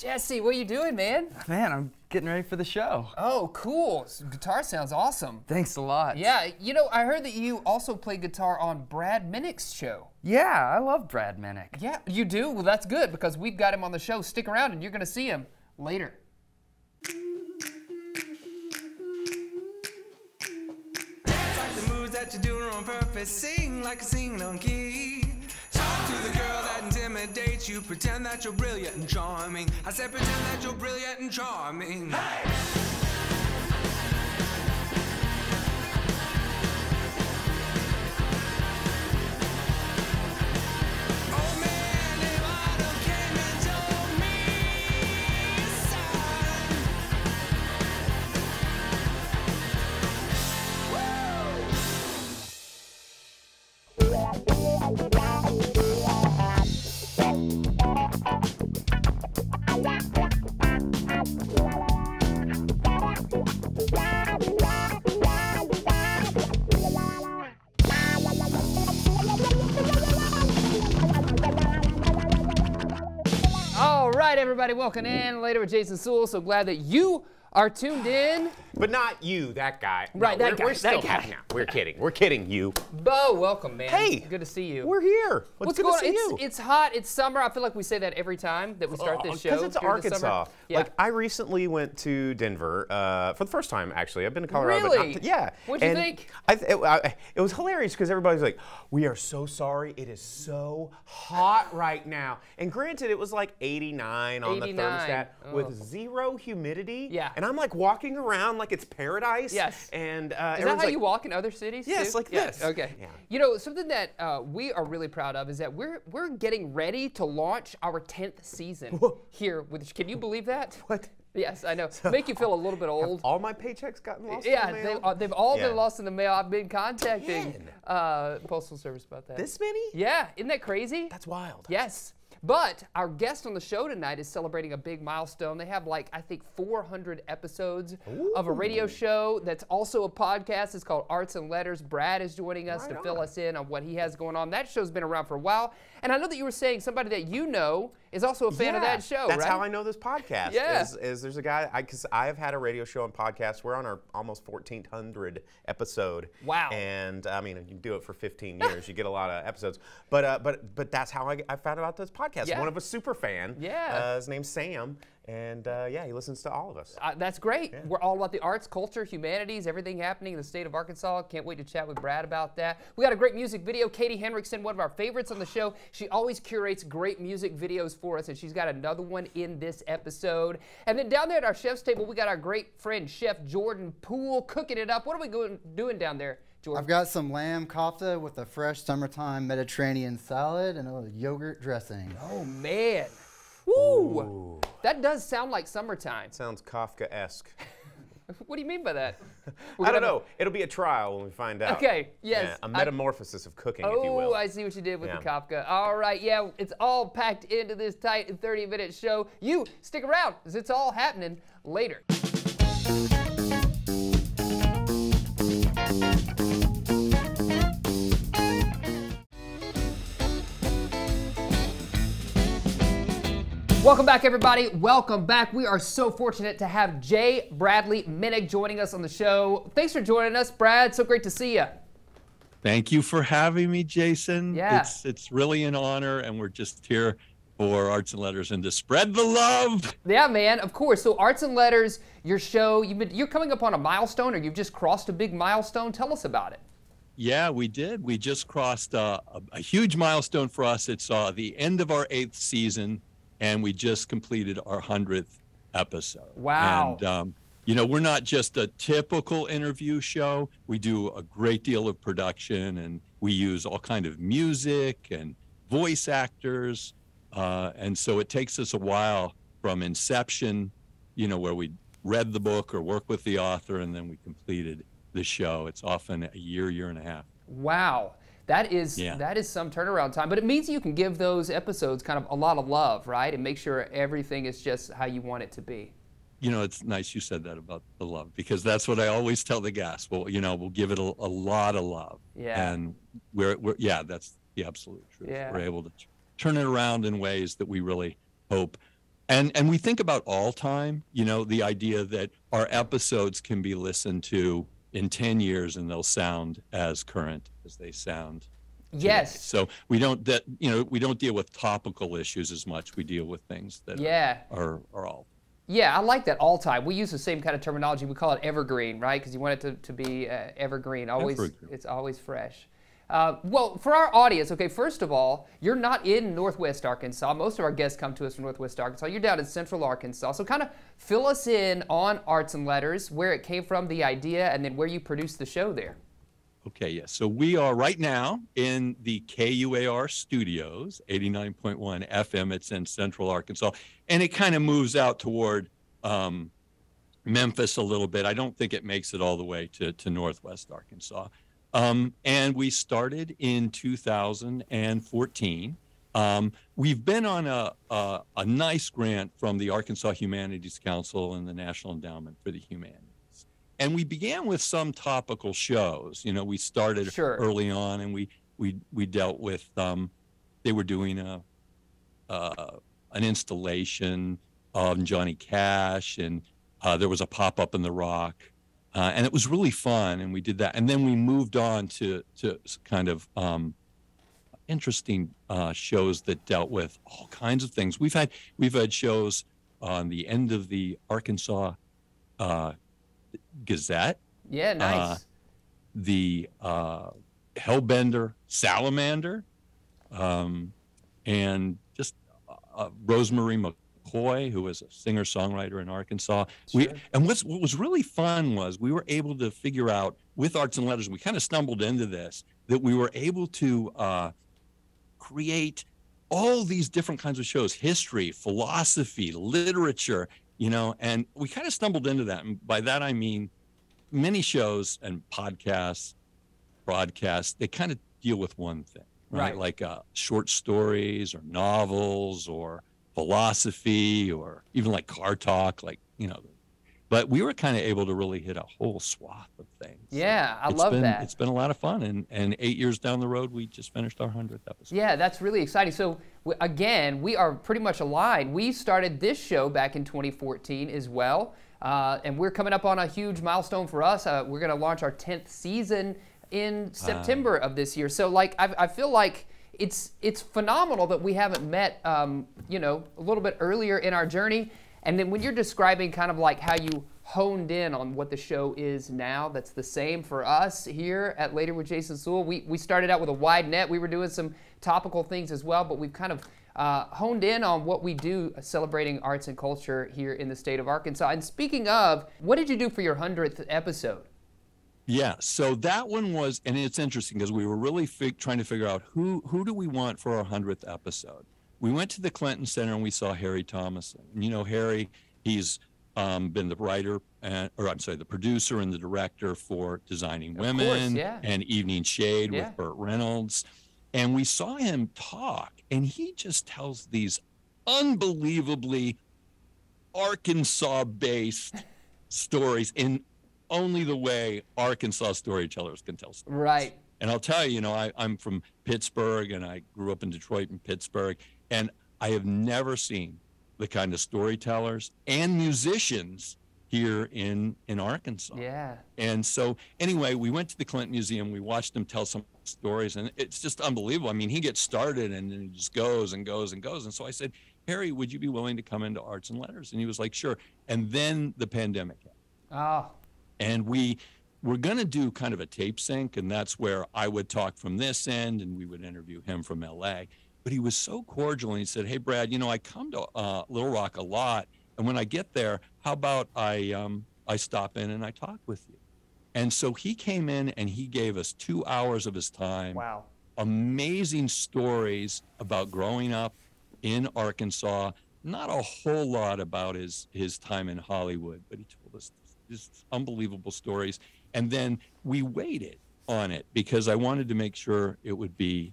Jesse, what are you doing, man? Man, I'm getting ready for the show. Oh, cool. Guitar sounds awesome. Thanks a lot. Yeah, you know, I heard that you also play guitar on Brad Minnick's show. Yeah, I love Brad Minnick. Yeah, you do? Well, that's good because we've got him on the show. Stick around and you're going to see him later. Like the moves that you're doing on purpose, sing like a singing on key. Talk to the girl that intimidates you, pretend that you're brilliant and charming. I said pretend that you're brilliant and charming. Hey! All right, everybody, welcome in. Later with Jason Suel. So glad that you are tuned in. But not you, that guy. Right, no, that guy. We're still that guy. No, we're kidding. We're kidding you. Bo, welcome, man. Hey. Good to see you. We're here. What's good going to see you. It's hot. It's summer. I feel like we say that every time that we start this show. Because it's during the Arkansas. summer. Yeah. Like, I recently went to Denver for the first time, actually. I've been to Colorado. Really? But yeah. What'd you think? It was hilarious because everybody's like, we are so sorry. It is so hot right now. And granted, it was like 89 on the thermostat with zero humidity. Yeah. And I'm like walking around like it's paradise. Yes. And is that how you walk in other cities? Yes, too? like yes. this. Okay. Yeah. You know, something that we are really proud of is that we're getting ready to launch our 10th season here with. Can you believe that? What? Yes, I know. Make you feel a little bit old. All my paychecks gotten lost Yeah, in the mail? they've all been lost in the mail. I've been contacting Man. Postal Service about that. This many? Yeah, isn't that crazy? That's wild. Yes. But our guest on the show tonight is celebrating a big milestone. They have like, I think, 400 episodes of a radio show that's also a podcast. It's called Arts and Letters. Brad is joining us to fill us in on what he has going on. That show's been around for a while. And I know that you were saying somebody that you know is also a fan of that show, That's right? how I know this podcast. Yeah. Is there's a guy, because I have had a radio show and podcast. We're on our almost 1,400 episode. Wow. And I mean, you do it for 15 years, you get a lot of episodes. But that's how I found out this podcast. Yeah. One of a super fan. Yeah. His name's Sam. And yeah, he listens to all of us. That's great. Yeah. We're all about the arts, culture, humanities, everything happening in the state of Arkansas. Can't wait to chat with Brad about that. We got a great music video. Katie Henriksen, one of our favorites on the show. She always curates great music videos for us, and she's got another one in this episode. And then down there at our chef's table, we got our great friend, Chef Jordan Poole, cooking it up. What are we doing down there, Jordan? I've got some lamb kofta with a fresh summertime Mediterranean salad and a little yogurt dressing. Oh, man. Woo! Ooh. That does sound like summertime. Sounds Kafka-esque. What do you mean by that? I don't know. It'll be a trial when we find out. Okay, yes. Yeah, a metamorphosis of cooking, if you will. Oh, I see what you did with the Kafka. All right, yeah, it's all packed into this tight 30-minute show. You stick around, because it's all happening later. Welcome back, everybody. Welcome back. We are so fortunate to have J. Bradley Minnick joining us on the show. Thanks for joining us, Brad. So great to see you. Thank you for having me, Jason. Yeah. It's really an honor, and we're just here for Arts and Letters and to spread the love. Yeah, man, of course. So Arts and Letters, your show, you're coming up on a milestone, or you've just crossed a big milestone. Tell us about it. Yeah, we did. We just crossed a huge milestone for us. It's the end of our 8th season, and we just completed our 100th episode. Wow. And, you know, we're not just a typical interview show. We do a great deal of production, and we use all kind of music and voice actors. And so it takes us a while from inception, you know, where we read the book or work with the author, and then we completed the show. It's often a year and a half. Wow. That is some turnaround time, but it means you can give those episodes kind of a lot of love, right? And make sure everything is just how you want it to be. You know, it's nice you said that about the love, because that's what I always tell the guests. Well, you know, we'll give it a lot of love. Yeah. And that's the absolute truth. Yeah. We're able to turn it around in ways that we really hope And we think about all time, you know, the idea that our episodes can be listened to in 10 years and they'll sound as current as they sound today. Yes. So we don't deal with topical issues as much. We deal with things that are all. Yeah, I like that, all time. We use the same kind of terminology. We call it evergreen, right? Because you want it to be evergreen. It's always fresh. Well, for our audience, okay, first of all, you're not in Northwest Arkansas. Most of our guests come to us from Northwest Arkansas. You're down in Central Arkansas. So kind of fill us in on Arts and Letters, where it came from, the idea, and then where you produced the show there. Okay, yes. So we are right now in the KUAR studios, 89.1 FM. It's in Central Arkansas. And it kind of moves out toward Memphis a little bit. I don't think it makes it all the way to Northwest Arkansas. And we started in 2014. We've been on a nice grant from the Arkansas Humanities Council and the National Endowment for the Humanities. And we began with some topical shows. You know, we started early on, and we dealt with, they were doing an installation of Johnny Cash, and there was a pop-up in the Rock. And it was really fun, and we did that. And then we moved on to kind of interesting shows that dealt with all kinds of things. We've had shows on the end of the Arkansas Gazette. Yeah, nice. The Hellbender Salamander, and just Rosemary McCoy, who was a singer-songwriter in Arkansas. And what was really fun was we were able to figure out with Arts and Letters, we kind of stumbled into this, that we were able to create all these different kinds of shows: history, philosophy, literature, you know, and we kind of stumbled into that. And by that, I mean many shows and podcasts, broadcasts, they kind of deal with one thing, right? Like short stories or novels or philosophy or even like car talk, like, you know, but we were kind of able to really hit a whole swath of things. Yeah, I love that. It's been a lot of fun. And 8 years down the road, we just finished our 100th episode. Yeah, that's really exciting. So again, we are pretty much aligned. We started this show back in 2014 as well. And we're coming up on a huge milestone for us. We're going to launch our 10th season in September of this year. So like, I feel like it's phenomenal that we haven't met, you know, a little bit earlier in our journey. And then when you're describing kind of like how you honed in on what the show is now, that's the same for us here at Later with Jason Suel. We started out with a wide net. We were doing some topical things as well, but we've kind of honed in on what we do celebrating arts and culture here in the state of Arkansas. And speaking of, what did you do for your 100th episode? Yeah, so that one was, and it's interesting because we were really trying to figure out who do we want for our 100th episode. We went to the Clinton Center and we saw Harry Thomason. And you know, Harry, he's been the writer, the producer and the director for Designing Women and Evening Shade with Burt Reynolds. And we saw him talk, and he just tells these unbelievably Arkansas-based stories in only the way Arkansas storytellers can tell stories. Right. And I'll tell you, you know, I'm from Pittsburgh, and I grew up in Detroit and Pittsburgh, and I have never seen the kind of storytellers and musicians here in Arkansas. Yeah. And so anyway, we went to the Clinton Museum. We watched him tell some stories, and it's just unbelievable. I mean, he gets started and then he just goes and goes and goes. And so I said, Harry, would you be willing to come into Arts and Letters? And he was like, sure. And then the pandemic hit. Oh. And we were going to do kind of a tape sync, and that's where I would talk from this end and we would interview him from LA. But he was so cordial, and he said, hey, Brad, you know, I come to Little Rock a lot, and when I get there, how about I stop in and I talk with you? And so he came in and he gave us 2 hours of his time. Wow. Amazing stories about growing up in Arkansas. Not a whole lot about his time in Hollywood, but he told us just unbelievable stories. And then we waited on it because I wanted to make sure it would be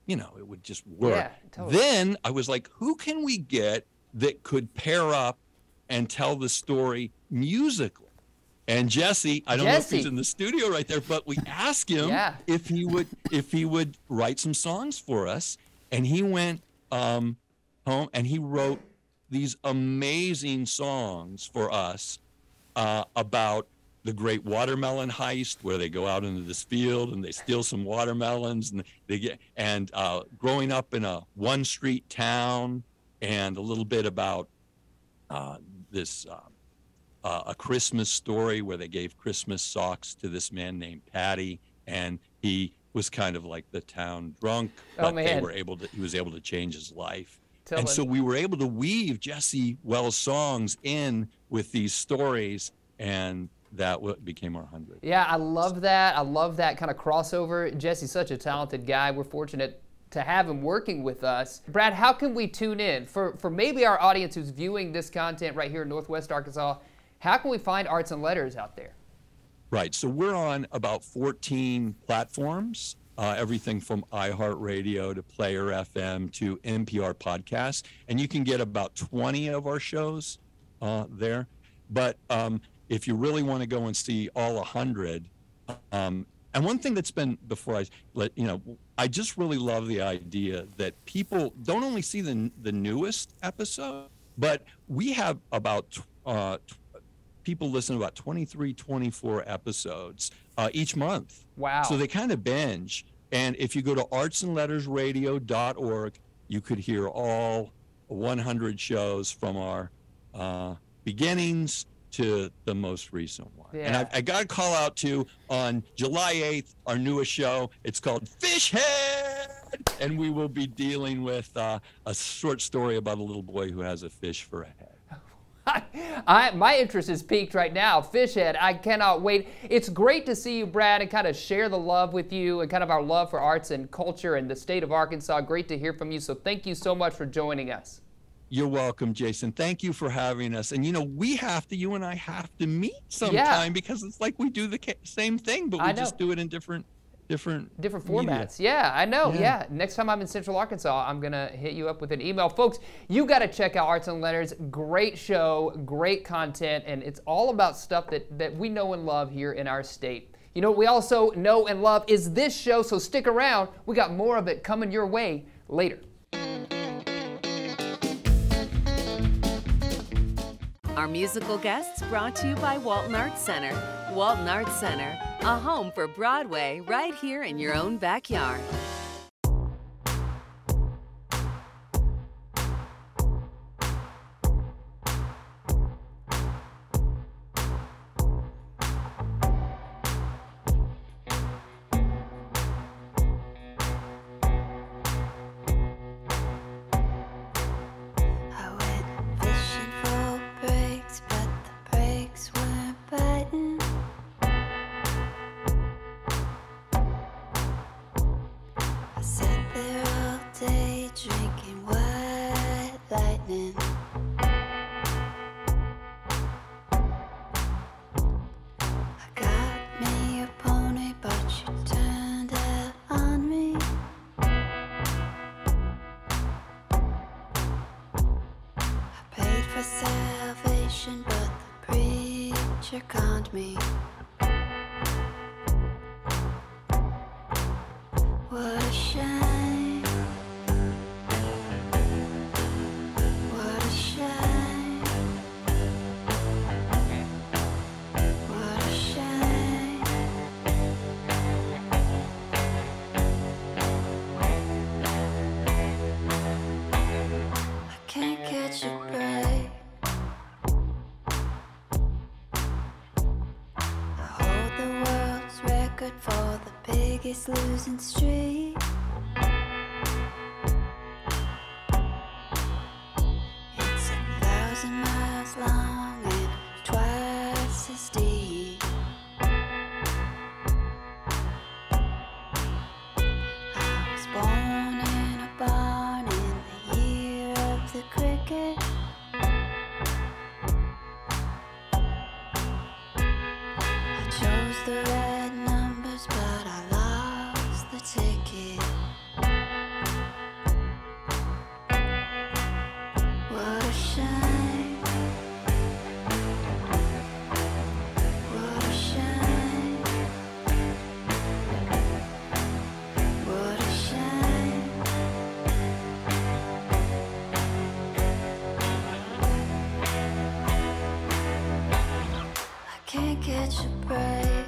you know, it would just work. Yeah, totally. Then I was like, who can we get that could pair up and tell the story musically? And Jesse, I don't know if he's in the studio right there, but we asked him if he would write some songs for us. And he went home, and he wrote these amazing songs for us about the great watermelon heist, where they go out into this field and they steal some watermelons, and they get, and growing up in a one-street town, and a little bit about this a Christmas story where they gave Christmas socks to this man named Patty, and he was kind of like the town drunk, but he was able to change his life. So we were able to weave Jesse Wells' songs in with these stories, and that became our 100. Yeah, I love that. I love that kind of crossover. Jesse's such a talented guy. We're fortunate to have him working with us. Brad, how can we tune in? For maybe our audience who's viewing this content right here in Northwest Arkansas, how can we find Arts and Letters out there? Right, so we're on about 14 platforms, everything from iHeartRadio to Player FM to NPR podcasts, and you can get about 20 of our shows there. But if you really want to go and see all 100, and one thing that's been, before I let you know, I just really love the idea that people don't only see the newest episode, but we have about people listen to about 23, 24 episodes each month. Wow. So they kind of binge. And if you go to artsandlettersradio.org, you could hear all 100 shows from our beginnings to the most recent one. Yeah. And I got to call out to, on July 8th, our newest show. It's called Fish Head, and we will be dealing with a short story about a little boy who has a fish for a head. My interest is peaked right now. Fish Head, I cannot wait. It's great to see you, Brad, and kind of share the love with you and kind of our love for arts and culture and the state of Arkansas. Great to hear from you. So thank you so much for joining us. You're welcome, Jason. Thank you for having us. And, you know, you and I have to meet sometime because it's like we do the same thing, but we just do it in different formats. Yeah, I know. Yeah. Next time I'm in Central Arkansas, I'm going to hit you up with an email. Folks, you got to check out Arts and Letters. Great show, great content, and it's all about stuff that we know and love here in our state. You know what we also know and love is this show, so stick around. We got more of it coming your way later. Our musical guests brought to you by Walton Arts Center. Walton Arts Center, a home for Broadway right here in your own backyard. Conned me. What a shame. What a shame. What a shame. I can't catch a break. For the biggest losing streak. It's 1,000 miles long and twice as deep. I was born in a barn in the year of the cricket. I chose the right numbers, but I lost the ticket. What a shame. What a shame. What a shame. catch a break.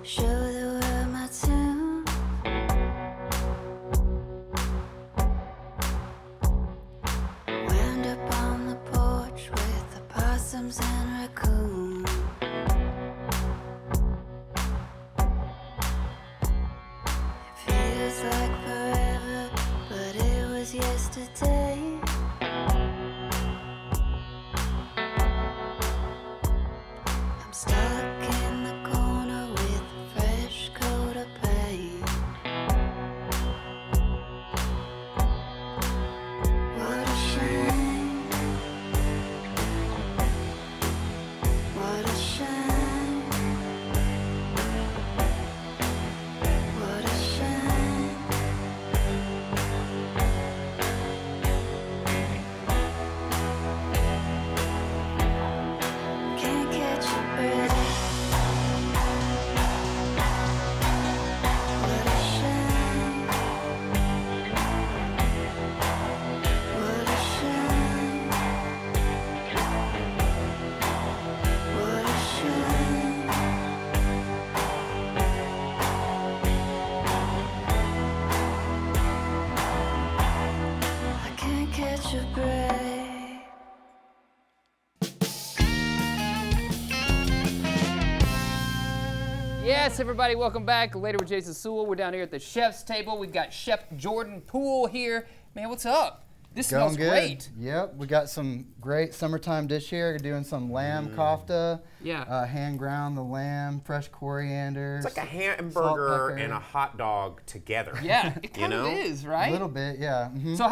Show the world my tune. Wound up on the porch with the possums and raccoon. It feels like forever, but it was yesterday. I'm stuck in the corner with a fresh coat of paint. What a shame. What a shame. What a shame. Can't catch a breath. What a shame. What a shame. What a shame. I can't catch a break. Yes, everybody, welcome back. Later with Jason Suel. We're down here at the chef's table. We've got Chef Jordan Poole here. Man, what's up? This Going smells good. great. Yep, we got some great summertime dish here. We're doing some lamb kofta. Yeah. Hand ground the lamb, fresh coriander. It's like a salt, hamburger pepper. and a hot dog together. Yeah, it kind know? of is, A right? little bit, yeah. So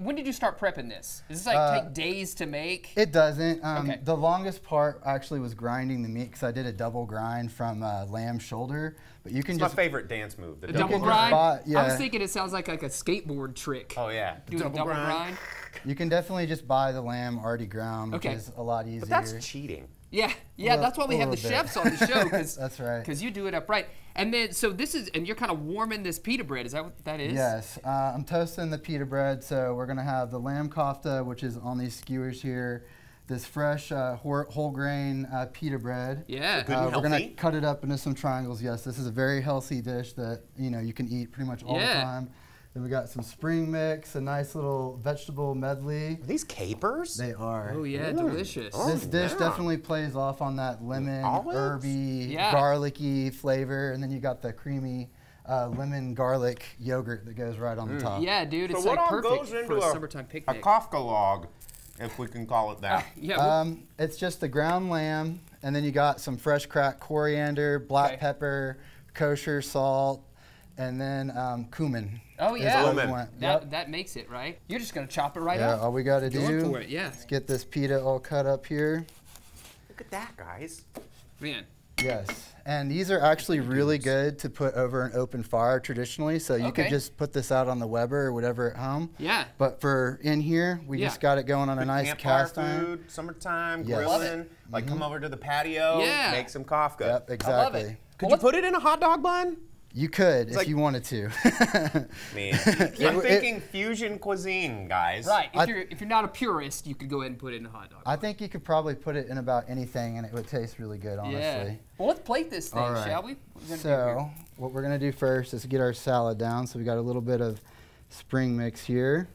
when did you start prepping this? Does this like take days to make? It doesn't. Okay. The longest part actually was grinding the meat because I did a double grind from lamb shoulder. But you can It's my just favorite dance move. The A double can just grind? buy- I was yeah. thinking it sounds like a skateboard trick. Oh yeah. Do a double grind. you can definitely just buy the lamb already ground, which Okay. is a lot easier. But that's cheating. Yeah, Well, that's why we have the a little chefs bit. on the show, because That's right. Because you do it upright. And then, so this is, and you're kind of warming this pita bread. Is that what that is? Yes, I'm toasting the pita bread, so we're gonna have the lamb kofta, which is on these skewers here. This fresh whole grain pita bread. Yeah. Good and We're gonna healthy. cut it up into some triangles. Yes, this is a very healthy dish that you can eat pretty much all Yeah. the time. Then we got some spring mix, a nice little vegetable medley. Are these capers? They are. Oh yeah, delicious. Oh, This dish yeah. definitely plays off on that lemon, Olives? herby, Yeah. garlicky flavor, and then you got the creamy lemon garlic yogurt that goes right on the top. Yeah, dude, So it's what like all perfect goes for into a summertime a picnic. Kafka log, if we can call it that? Yeah. well, It's just the ground lamb, and then you got some fresh cracked coriander, black Okay. pepper, kosher salt, and then cumin. oh is yeah. what we Cumin. want. That Yep. that makes it right. You're just gonna chop it right Yeah, up. all we got to Going do for it, yeah. is get this pita all cut up here. Look at that, guys. Man. Yes, and these are actually really good to put over an open fire traditionally. So you Okay. could just put this out on the Weber or whatever at home. Yeah. But for in here, we Yeah. just got it going on a Good nice campfire cast iron. food, summertime, Yes. Love grilling. Like come over to the patio, Yeah. make some Kafka. Yep, I exactly. love it. Could Well, you put it in a hot dog bun? You could if like- you wanted to. Man, I'm thinking fusion cuisine, guys. Right. I- If you're not a purist, you could go ahead and put it in a hot dog. I think you could probably put it in about anything and it would taste really good, honestly. Yeah. Well, let's plate this thing, All right. shall we? What we gonna do So what we're gonna do first is get our salad down. So we got a little bit of spring mix here.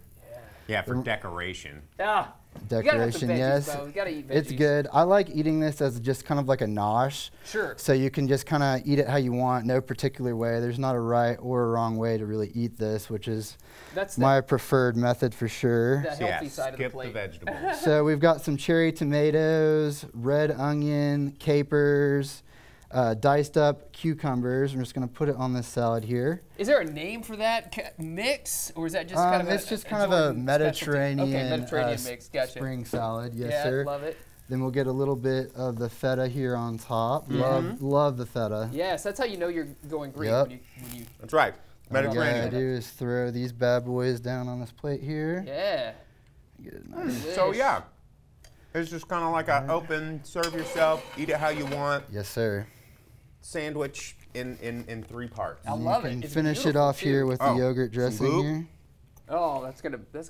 Yeah, for decoration. here? Ah. You gotta have some Decoration, veggies, yes. bro. You gotta eat veggies. It's good. I like eating this as just kind of like a nosh. Sure. So you can just kind of eat it how you want, no particular way. There's not a right or a wrong way to really eat this, which is That's the, my preferred method for sure. the healthy Yeah, side of the skip the plate. vegetables. So we've got some cherry tomatoes, red onion, capers, diced up cucumbers. I'm just going to put it on this salad here. Is there a name for that mix, or is that just kind of it's just kind of a Mediterranean, okay, Mediterranean mix. Gotcha. Spring salad. Yes, yeah, sir. Love it. Then we'll get a little bit of the feta here on top. Love the feta. Yes, that's how you know you're going Greek. Yep. When you That's right. All I Mediterranean. do is throw these bad boys down on this plate here. yeah. Get it nice. So yeah, it's just kind of like a open, serve yourself, eat it how you want, Yes, sir. sandwich in 3 parts. I love You it. can It's finish it beautiful, off here too. with Oh, the yogurt some dressing goop. here. Oh, that's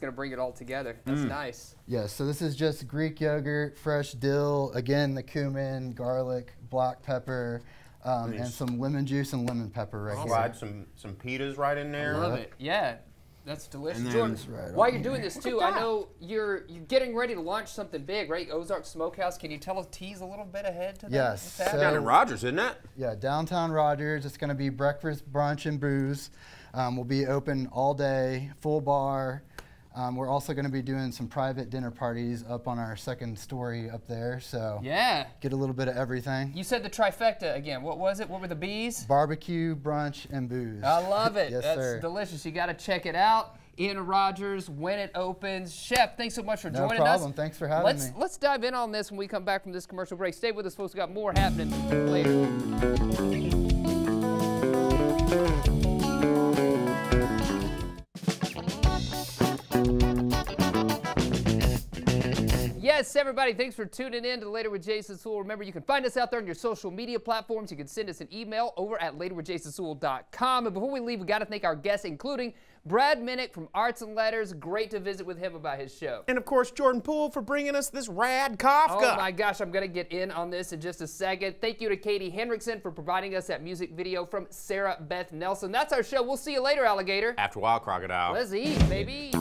gonna bring it all together. That's nice. Yes, so this is just Greek yogurt, fresh dill, again the cumin, garlic, black pepper, and some lemon juice and lemon pepper right here. Slide some pitas right in there. Love it. Yeah. That's delicious. And then- Jordan, Right while on you're doing this too, I know you're getting ready to launch something big, right? Ozark Smokehouse. Can you tease a little bit ahead to that? Yes, What's that? so- Down in Rogers, isn't it? Yeah, downtown Rogers. It's going to be breakfast, brunch, and booze. We'll be open all day, full bar. We're also going to be doing some private dinner parties up on our 2nd story up there. So Yeah. get a little bit of everything. You said the trifecta again. What was it? What were the B's? Barbecue, brunch, and booze. I love it. Yes, That's sir. delicious. You got to check it out. In Rogers when it opens. Chef, thanks so much for No joining us. problem. Thanks for having me. Let's dive in on this when we come back from this commercial break. Stay with us, folks. We got more happening later. Yes, everybody, thanks for tuning in to Later with Jason Suel. Remember, you can find us out there on your social media platforms. You can send us an email over at laterwithjasonsewell.com. And before we leave, we got to thank our guests, including Brad Minnick from Arts and Letters. Great to visit with him about his show. And of course, Jordan Poole for bringing us this rad Kafka. Oh my gosh, I'm going to get in on this in just a second. Thank you to Katie Henriksen for providing us that music video from Sarah Beth Nelson. That's our show. We'll see you later, alligator. After a while, crocodile. Let's eat, baby.